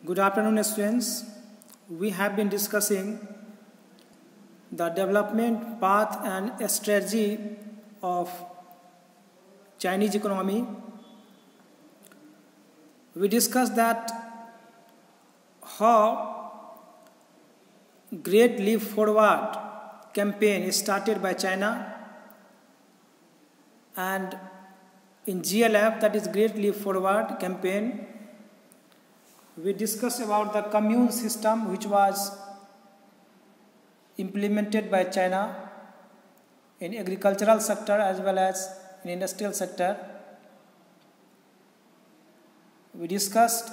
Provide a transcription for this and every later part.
Good afternoon, students. We have been discussing the development path and strategy of Chinese economy. We discussed that how Great Leap Forward campaign is started by China, and in GLF, that is Great Leap Forward campaign, we discussed about the commune system which was implemented by China in agricultural sector as well as in industrial sector. We discussed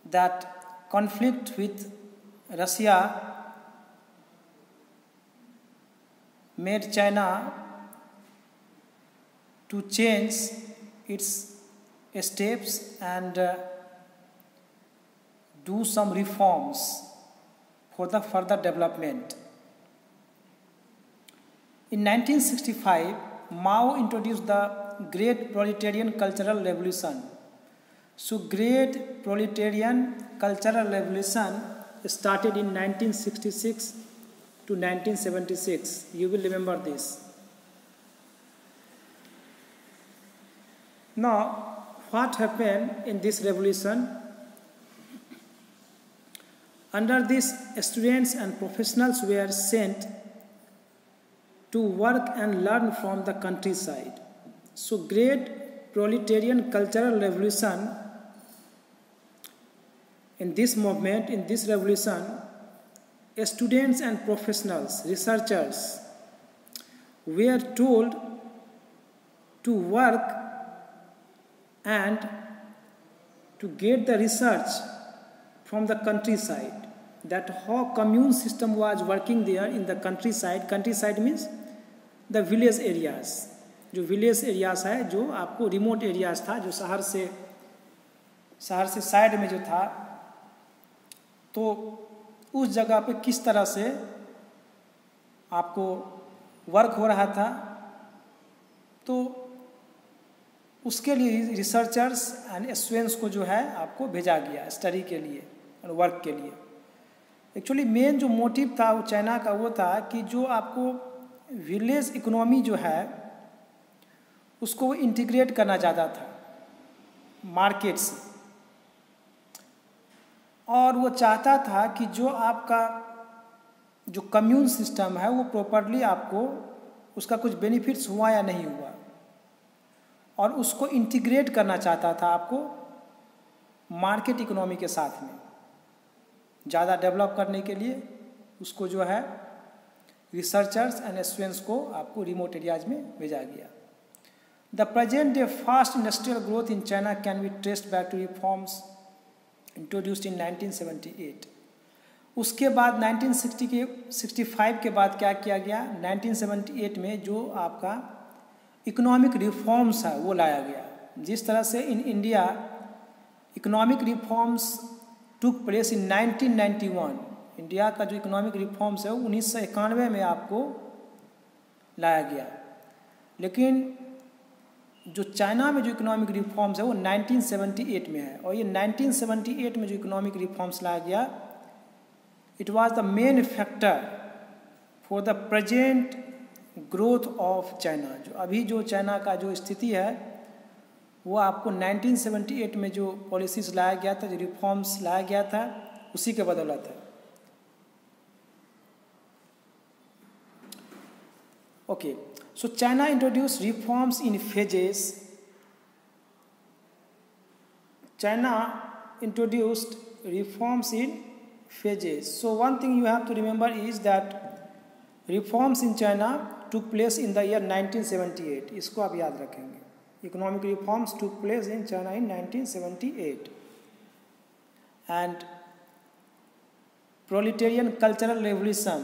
that conflict with Russia made China to change its steps and do some reforms for the further development. In 1965, Mao introduced the Great Proletarian Cultural Revolution. So, Great Proletarian Cultural Revolution started in 1966 to 1976. You will remember this. Now, what happened in this revolution? Under this, students and professionals were sent to work and learn from the countryside. So, Great Proletarian Cultural Revolution, in this movement, in this revolution, students and professionals, researchers were told to work and to get the research from the countryside, that how commune system was working there in the countryside. Countryside means the village areas. जो village areas है, जो आपको remote areas था, जो शहर से side में जो था, तो उस जगह पे किस तरह से आपको वर्क हो रहा था, तो उसके लिए रिसर्चर्स एंड स्टूडेंट्स को जो है आपको भेजा गया स्टडी के लिए और वर्क के लिए. एक्चुअली मेन जो मोटिव था वो चाइना का वो था कि जो आपको विलेज इकोनॉमी जो है उसको वो इंटीग्रेट करना चाहता था मार्केट से, और वो चाहता था कि जो आपका जो कम्यून सिस्टम है वो प्रॉपरली आपको उसका कुछ बेनिफिट्स हुआ या नहीं हुआ, और उसको इंटीग्रेट करना चाहता था आपको मार्केट इकोनॉमी के साथ में ज़्यादा डेवलप करने के लिए. उसको जो है रिसर्चर्स एंड स्टूडेंट्स को आपको रिमोट एरियाज में भेजा गया. The present day fast industrial growth in China can be traced back to reforms introduced in 1978. उसके बाद 1965 के बाद क्या किया गया, 1978 में जो आपका इकोनॉमिक रिफॉर्म्स है वो लाया गया. जिस तरह से in India economic reforms took place in 1991. India का जो इकोनॉमिक रिफॉर्म्स है वो 1991 में आपको लाया गया, लेकिन जो चाइना में जो इकोनॉमिक रिफॉर्म्स है वो 1978 में है. और ये 1978 में जो इकोनॉमिक रिफॉर्म्स लाया गया, it was the main factor for the present growth of China. जो अभी जो चाइना का जो स्थिति है वो आपको 1978 में जो पॉलिसीज लाया गया था, जो रिफॉर्म्स लाया गया था, उसी के बदौलत है. Okay, so China introduce reforms in phases. China introduced reforms in phases. So one thing you have to remember is that reforms in China took place in the year 1978. इसको आप याद रखेंगे. Economic reforms took place in China in 1978. And proletarian cultural revolution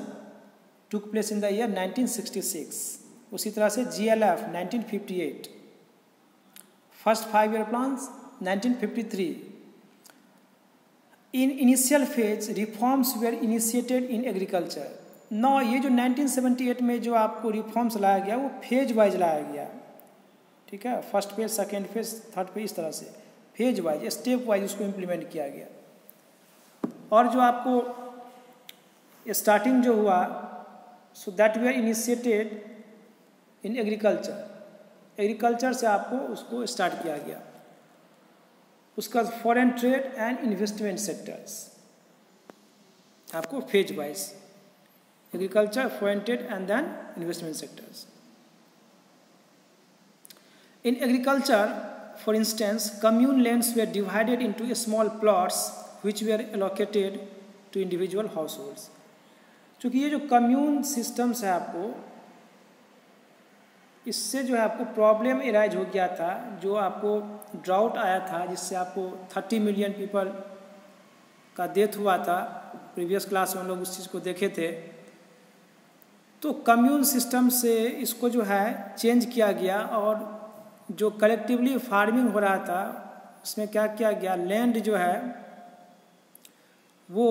took place in the year 1966. उसी तरह से GLF 1958. First 5-year plans 1953. In initial phase, reforms were initiated in agriculture. Now, ये जो 1978 में जो आपको रिफॉर्म्स लाया गया वो फेज वाइज लाया गया. ठीक है, first phase, second phase, third phase, इस तरह से फेज वाइज, स्टेप वाइज उसको इम्प्लीमेंट किया गया. और जो आपको स्टार्टिंग जो हुआ, so that we are initiated in agriculture से आपको उसको स्टार्ट किया गया। उसका foreign trade and investment sectors आपको phase wise, agriculture, foreign trade and then investment sectors. In agriculture, for instance, commune lands were divided into small plots which were allocated to individual households। क्योंकि ये जो commune systems है आपको, इससे जो है आपको प्रॉब्लम एराइज हो गया था, जो आपको ड्राउट आया था जिससे आपको 30 मिलियन पीपल का डेथ हुआ था। प्रीवियस क्लास में हम लोग उस चीज़ को देखे थे। तो कम्यून सिस्टम से इसको जो है चेंज किया गया और जो कलेक्टिवली फार्मिंग हो रहा था उसमें क्या किया गया, लैंड जो है वो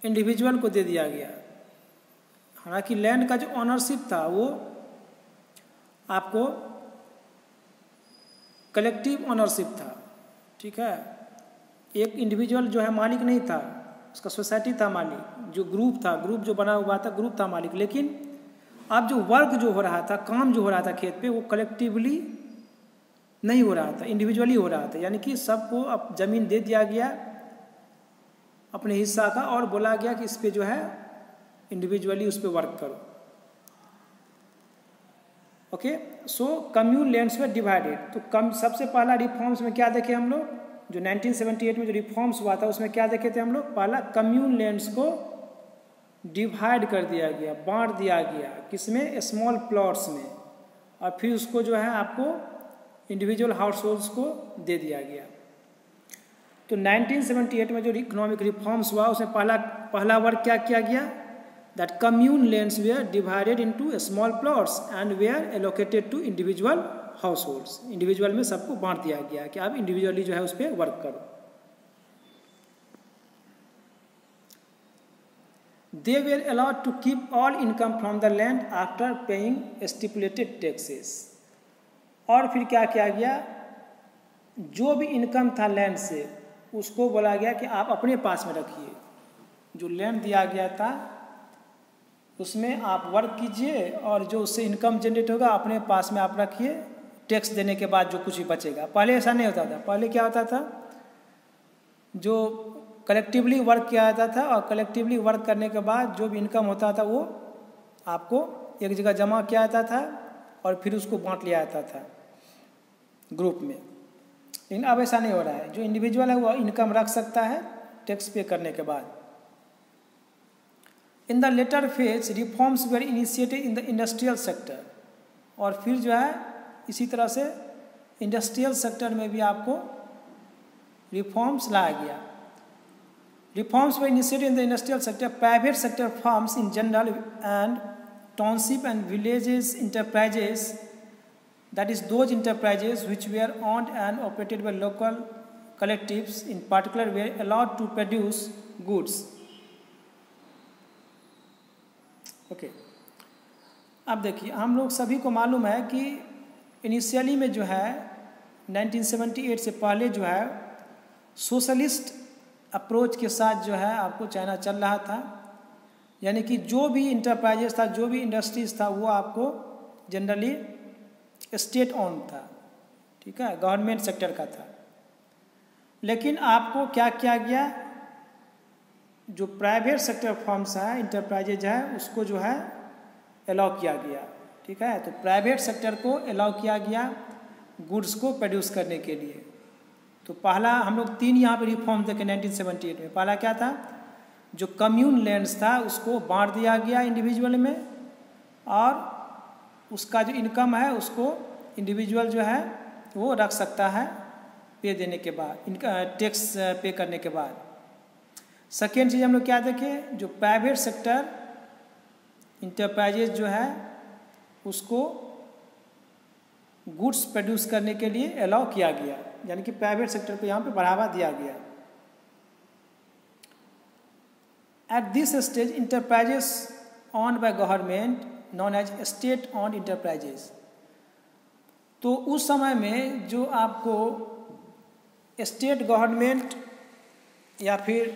इंडिविजुअल को दे दिया गया। हालांकि लैंड का जो ऑनरशिप था वो आपको कलेक्टिव ऑनरशिप था, ठीक है। एक इंडिविजुअल जो है मालिक नहीं था, उसका सोसाइटी था मालिक, जो ग्रुप था, ग्रुप जो बना हुआ था, ग्रुप था मालिक। लेकिन अब जो वर्क जो हो रहा था, काम जो हो रहा था खेत पे, वो कलेक्टिवली नहीं हो रहा था, इंडिविजुअली हो रहा था। यानी कि सबको अब ज़मीन दे दिया गया अपने हिस्सा का और बोला गया कि इस पे जो है इंडिविजुअली उस पे वर्क करो। Okay, so commune lands were divided. तो सबसे पहला रिफॉर्म्स में क्या देखे हम लोग, जो 1978 में जो रिफॉर्म्स हुआ था उसमें क्या देखे थे हम लोग, पहला कम्यून लैंड्स को डिवाइड कर दिया गया, बांट दिया गया, किसमें, स्मॉल प्लॉट्स में, और फिर उसको जो है आपको इंडिविजुअल हाउस होल्ड्स को दे दिया गया। तो 1978 में जो इकोनॉमिक रिफॉर्म्स हुआ उसमें पहला वर्क क्या किया गया, that commune lands were divided into small plots and were allocated to individual household. Individual में सबको बांट दिया गया कि आप इंडिविजुअली जो है उस पर वर्क करो। They were allowed to keep all income from the land after paying stipulated taxes। और फिर क्या किया गया, जो भी इनकम था लैंड से उसको बोला गया कि आप अपने पास में रखिए। जो लैंड दिया गया था उसमें आप वर्क कीजिए और जो उससे इनकम जनरेट होगा अपने पास में आप रखिए, टैक्स देने के बाद जो कुछ भी बचेगा। पहले ऐसा नहीं होता था। पहले क्या होता था, जो कलेक्टिवली वर्क किया जाता था और कलेक्टिवली वर्क करने के बाद जो भी इनकम होता था वो आपको एक जगह जमा किया जाता था और फिर उसको बांट लिया जाता था ग्रुप में। लेकिन अब ऐसा नहीं हो रहा है। जो इंडिविजुअल है वो इनकम रख सकता है टैक्स पे करने के बाद। In the later phase reforms were initiated in the industrial sector. और फिर जो है इसी तरह से इंडस्ट्रियल सेक्टर में भी आपको रिफॉर्म्स लाया गया। Reforms were initiated in the industrial sector. Private sector firms in general and township and villages enterprises, that is those enterprises which were owned and operated by local collectives in particular, were allowed to produce goods। Okay, अब देखिए हम लोग सभी को मालूम है कि initially में जो है 1978 से पहले जो है सोशलिस्ट अप्रोच के साथ जो है आपको चाइना चल रहा था। यानी कि जो भी इंटरप्राइजेस था, जो भी इंडस्ट्रीज था, वो आपको जनरली स्टेट ओन था, ठीक है, गवर्नमेंट सेक्टर का था। लेकिन आपको क्या किया गया, जो प्राइवेट सेक्टर फर्म्स है, इंटरप्राइजेज है, उसको जो है अलाउ किया गया, ठीक है। तो प्राइवेट सेक्टर को अलाउ किया गया गुड्स को प्रोड्यूस करने के लिए। तो पहला हम लोग 3 यहाँ पे रिफॉर्म देखे 1978 में। पहला क्या था, जो कम्यून लैंड्स था उसको बांट दिया गया इंडिविजुअल में, और उसका जो इनकम है उसको इंडिविजुअल जो है वो रख सकता है पे देने के बाद, इनका टैक्स पे करने के बाद। सेकेंड चीज़ हम लोग क्या देखे, जो प्राइवेट सेक्टर इंटरप्राइजेज जो है उसको गुड्स प्रोड्यूस करने के लिए अलाउ किया गया, यानी कि प्राइवेट सेक्टर को यहाँ पे बढ़ावा दिया गया। At this stage enterprises owned by government known as state owned enterprises. तो उस समय में जो आपको स्टेट गवर्नमेंट या फिर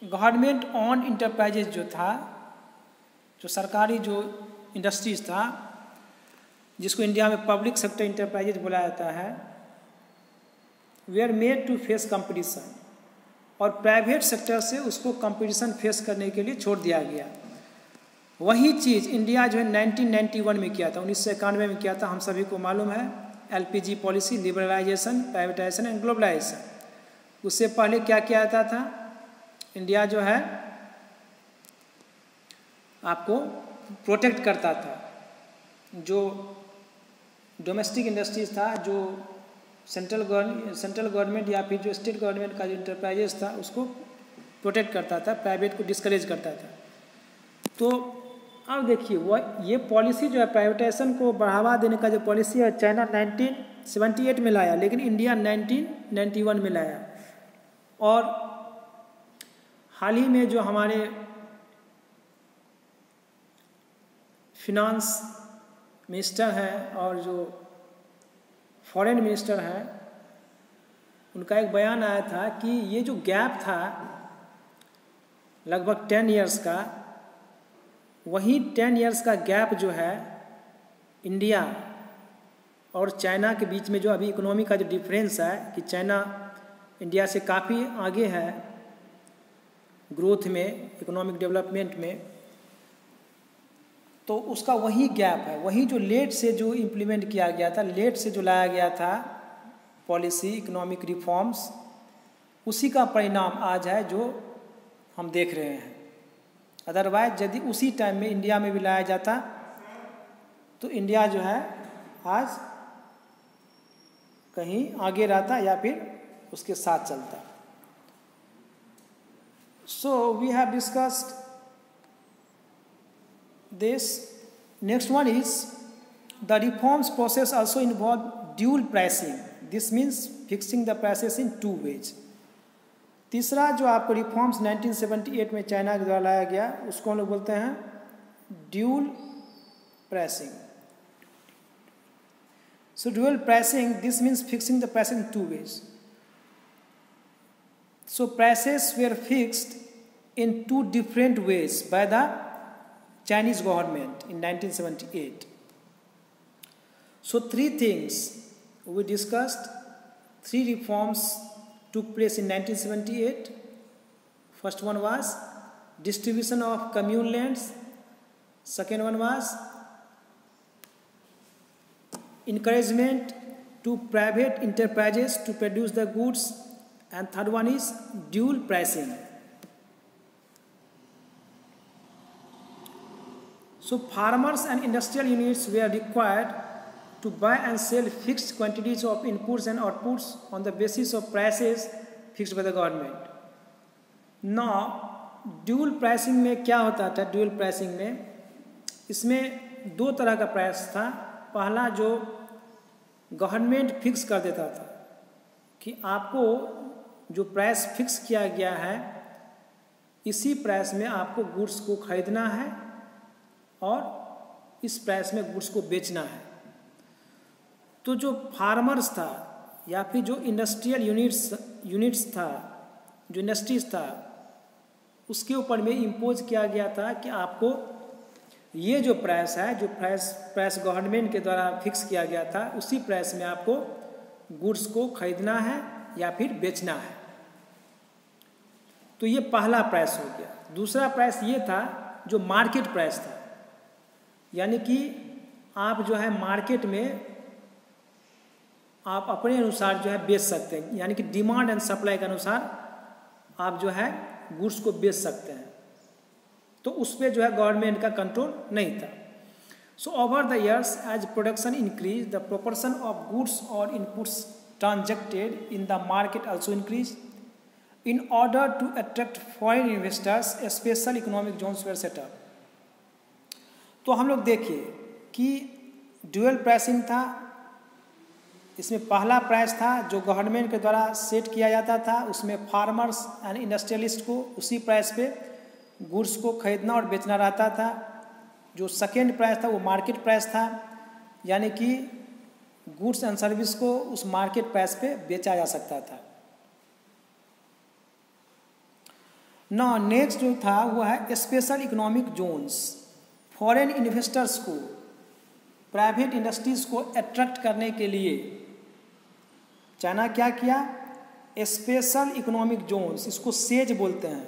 गवर्नमेंट ऑन इंटरप्राइजेज जो था, जो सरकारी जो इंडस्ट्रीज था, जिसको इंडिया में पब्लिक सेक्टर इंटरप्राइजेज बोला जाता है, they are made to face competition, और प्राइवेट सेक्टर से उसको कंपटीशन फेस करने के लिए छोड़ दिया गया। वही चीज़ इंडिया जो है 1991 में किया था, 1991 में किया था, हम सभी को मालूम है। LPG policy, liberalisation, privatisation and globalisation. उससे पहले क्या किया जाता था, इंडिया जो है आपको प्रोटेक्ट करता था, जो डोमेस्टिक इंडस्ट्रीज था, जो सेंट्रल गवर्नमेंट या फिर जो स्टेट गवर्नमेंट का जो इंटरप्राइजेस था उसको प्रोटेक्ट करता था, प्राइवेट को डिस्करेज करता था। तो अब देखिए ये पॉलिसी जो है प्राइवेटाइजेशन को बढ़ावा देने का जो पॉलिसी है, चाइना 1978 में लाया, लेकिन इंडिया 1991 में लाया। और हाल ही में जो हमारे फिनांस मिनिस्टर हैं और जो फॉरेन मिनिस्टर हैं, उनका एक बयान आया था कि ये जो गैप था लगभग 10 इयर्स का, वही 10 इयर्स का गैप जो है इंडिया और चाइना के बीच में, जो अभी इकोनॉमी का जो डिफरेंस है कि चाइना इंडिया से काफ़ी आगे है ग्रोथ में, इकोनॉमिक डेवलपमेंट में, तो उसका वही गैप है, वही जो लेट से जो इम्प्लीमेंट किया गया था, लेट से जो लाया गया था पॉलिसी, इकोनॉमिक रिफॉर्म्स, उसी का परिणाम आज है जो हम देख रहे हैं। अदरवाइज यदि उसी टाइम में इंडिया में भी लाया जाता तो इंडिया जो है आज कहीं आगे रहता या फिर उसके साथ चलता। So we have discussed this. Next one is the reforms process also involve dual pricing. This means fixing the prices in two ways. तीसरा जो आपको रिफॉर्म्स 1978 में चाइना के द्वारा लाया गया, उसको हम लोग बोलते हैं dual pricing. So dual pricing, this means fixing the price in two ways. So prices were fixed in two different ways by the Chinese government in 1978. So three things we discussed, three reforms took place in 1978. First one was distribution of commune lands. Second one was encouragement to private enterprises to produce the goods. And third one is dual pricing. So farmers and industrial units were required to buy and sell fixed quantities of inputs and outputs on the basis of prices fixed by the government. Now, dual pricing में क्या होता था? dual pricing में इसमें दो तरह का price था। पहला जो गवर्नमेंट फिक्स कर देता था कि आपको जो प्राइस फिक्स किया गया है, इसी प्राइस में आपको गुड्स को खरीदना है और इस प्राइस में गुड्स को बेचना है। तो जो फार्मर्स था या फिर जो इंडस्ट्रियल यूनिट्स था, जो इंडस्ट्रीज था, उसके ऊपर में इम्पोज किया गया था कि आपको ये जो प्राइस है, जो प्राइस गवर्नमेंट के द्वारा फिक्स किया गया था, उसी प्राइस में आपको गुड्स को खरीदना है या फिर बेचना है। तो ये पहला प्राइस हो गया। दूसरा प्राइस ये था जो मार्केट प्राइस था, यानी कि आप जो है मार्केट में आप अपने अनुसार जो है बेच सकते हैं, यानी कि डिमांड एंड सप्लाई के अनुसार आप जो है गुड्स को बेच सकते हैं। तो उस पर जो है गवर्नमेंट का कंट्रोल नहीं था। So over the years as production increase, the proportion of goods और inputs transacted in the market also increase in order to attract foreign investors, special economic zones were set up. तो हम लोग देखिए कि dual pricing था। इसमें पहला price था जो गवर्नमेंट के द्वारा सेट किया जाता था, उसमें फार्मर्स एंड इंडस्ट्रियलिस्ट को उसी प्राइस पे गुड्स को खरीदना और बेचना रहता था। जो सेकेंड प्राइस था वो मार्केट प्राइस था, यानी कि गुड्स एंड सर्विस को उस मार्केट प्राइस पे बेचा जा सकता था। ना नेक्स्ट जो था वो है special economic zones. Foreign investors को, प्राइवेट इंडस्ट्रीज को अट्रैक्ट करने के लिए चाइना क्या किया, स्पेशल इकोनॉमिक जोन्स, इसको सेज बोलते हैं,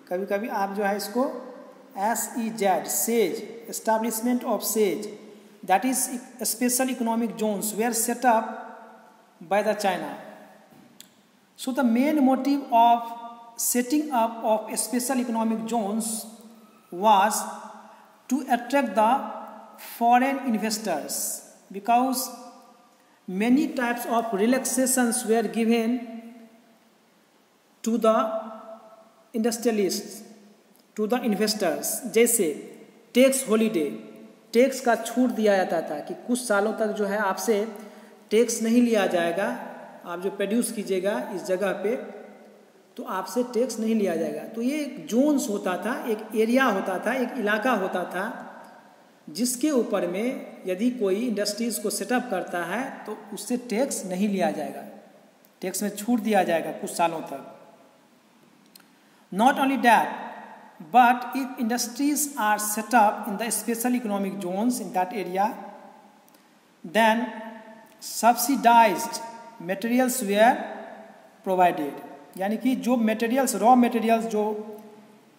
कभी कभी आप जो है इसको SEZ, SEZ, establishment of SEZ, that is special economic zones were set up by the China. So the main motive of setting up of special economic zones was to attract the foreign investors, because many types of relaxations were given to the industrialists, to the investors, जैसे tax holiday, tax का छूट दिया जाता था कि कुछ सालों तक जो है आपसे टैक्स नहीं लिया जाएगा, आप जो प्रोड्यूस कीजिएगा इस जगह पे तो आपसे टैक्स नहीं लिया जाएगा। तो ये एक जोन्स होता था, एक एरिया होता था, एक इलाका होता था जिसके ऊपर में यदि कोई इंडस्ट्रीज़ को सेटअप करता है तो उससे टैक्स नहीं लिया जाएगा, टैक्स में छूट दिया जाएगा कुछ सालों तक। Not only that, but if industries are set up in the special economic zones in that area, then subsidised materials were provided, यानी कि जो मटेरियल्स, रॉ मटेरियल्स जो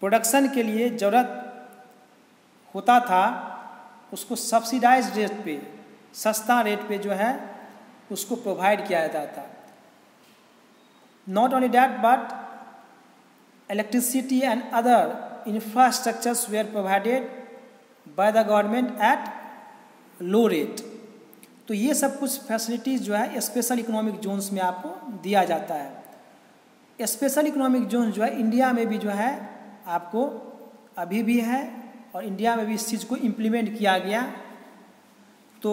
प्रोडक्शन के लिए ज़रूरत होता था उसको सब्सिडाइज्ड रेट पे, सस्ता रेट पे जो है उसको प्रोवाइड किया जाता था। Not only that, but electricity and other infrastructures were provided by the government at low rate. तो ये सब कुछ फैसिलिटीज़ जो है स्पेशल इकोनॉमिक जोन्स में आपको दिया जाता है। स्पेशल इकोनॉमिक जोन जो है इंडिया में भी जो है आपको अभी भी है और इंडिया में भी इस चीज़ को इम्प्लीमेंट किया गया। तो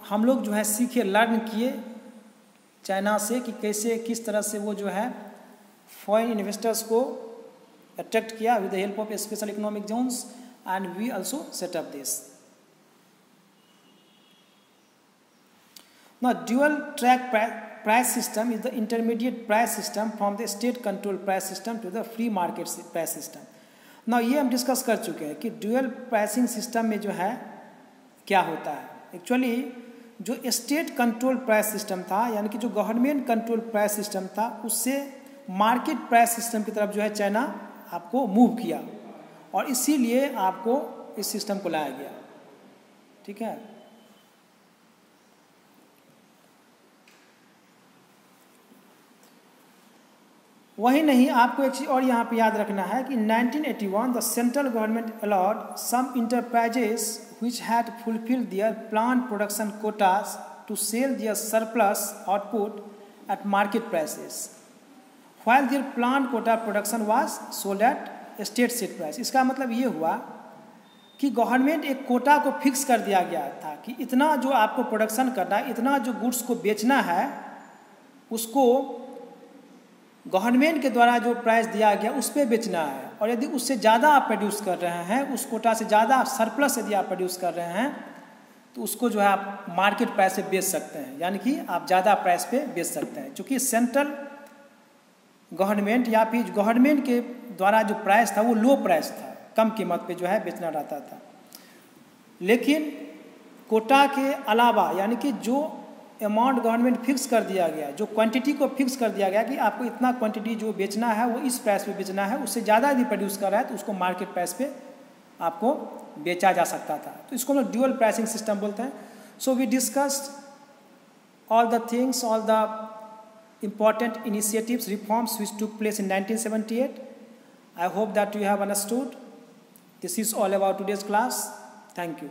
हम लोग जो है सीखे, लर्न किए चाइना से कि कैसे किस तरह से वो जो है फॉरेन इन्वेस्टर्स को अट्रैक्ट किया with the help of special economic zones, and we also set up this. Now, dual track price system is the intermediate price system from the state controlled price system to the free market price system. Now, ये हम discuss कर चुके हैं कि dual pricing system में जो है क्या होता है। एक्चुअली जो स्टेट कंट्रोल प्राइस सिस्टम था, यानी कि जो गवर्नमेंट कंट्रोल प्राइस सिस्टम था, उससे मार्केट प्राइस सिस्टम की तरफ जो है चाइना आपको मूव किया और इसीलिए आपको इस सिस्टम को लाया गया। ठीक है, वही नहीं, आपको एक चीज़ और यहाँ पे याद रखना है कि 1981 the central government allowed some enterprises which had fulfilled their plan production quotas to sell their surplus output at market prices while their plan quota production was sold at state set price. इसका मतलब ये हुआ कि government एक कोटा को fix कर दिया गया था कि इतना जो आपको प्रोडक्शन करना है, इतना जो गुड्स को बेचना है, उसको गवर्नमेंट के द्वारा जो प्राइस दिया गया उस पर बेचना है। और यदि उससे ज़्यादा आप प्रोड्यूस कर रहे हैं, उस कोटा से ज़्यादा सरप्लस यदि आप प्रोड्यूस कर रहे हैं, तो उसको जो है आप मार्केट प्राइस पे बेच सकते हैं, यानी कि आप ज़्यादा प्राइस पे बेच सकते हैं। क्योंकि सेंट्रल गवर्नमेंट या फिर गवर्नमेंट के द्वारा जो प्राइस था वो लो प्राइस था, कम कीमत पे जो है बेचना रहता था। लेकिन कोटा के अलावा, यानी कि जो अमाउंट गवर्नमेंट फिक्स कर दिया गया, जो क्वांटिटी को फिक्स कर दिया गया कि आपको इतना क्वांटिटी जो बेचना है वो इस प्राइस पे बेचना है, उससे ज़्यादा यदि प्रोड्यूस कर रहा है तो उसको मार्केट प्राइस पे आपको बेचा जा सकता था। तो इसको हम ड्यूअल प्राइसिंग सिस्टम बोलते हैं। So we discussed all the things, all the important initiatives, reforms which took place in 1978. I hope that you have understood. This is all about today's class. Thank you.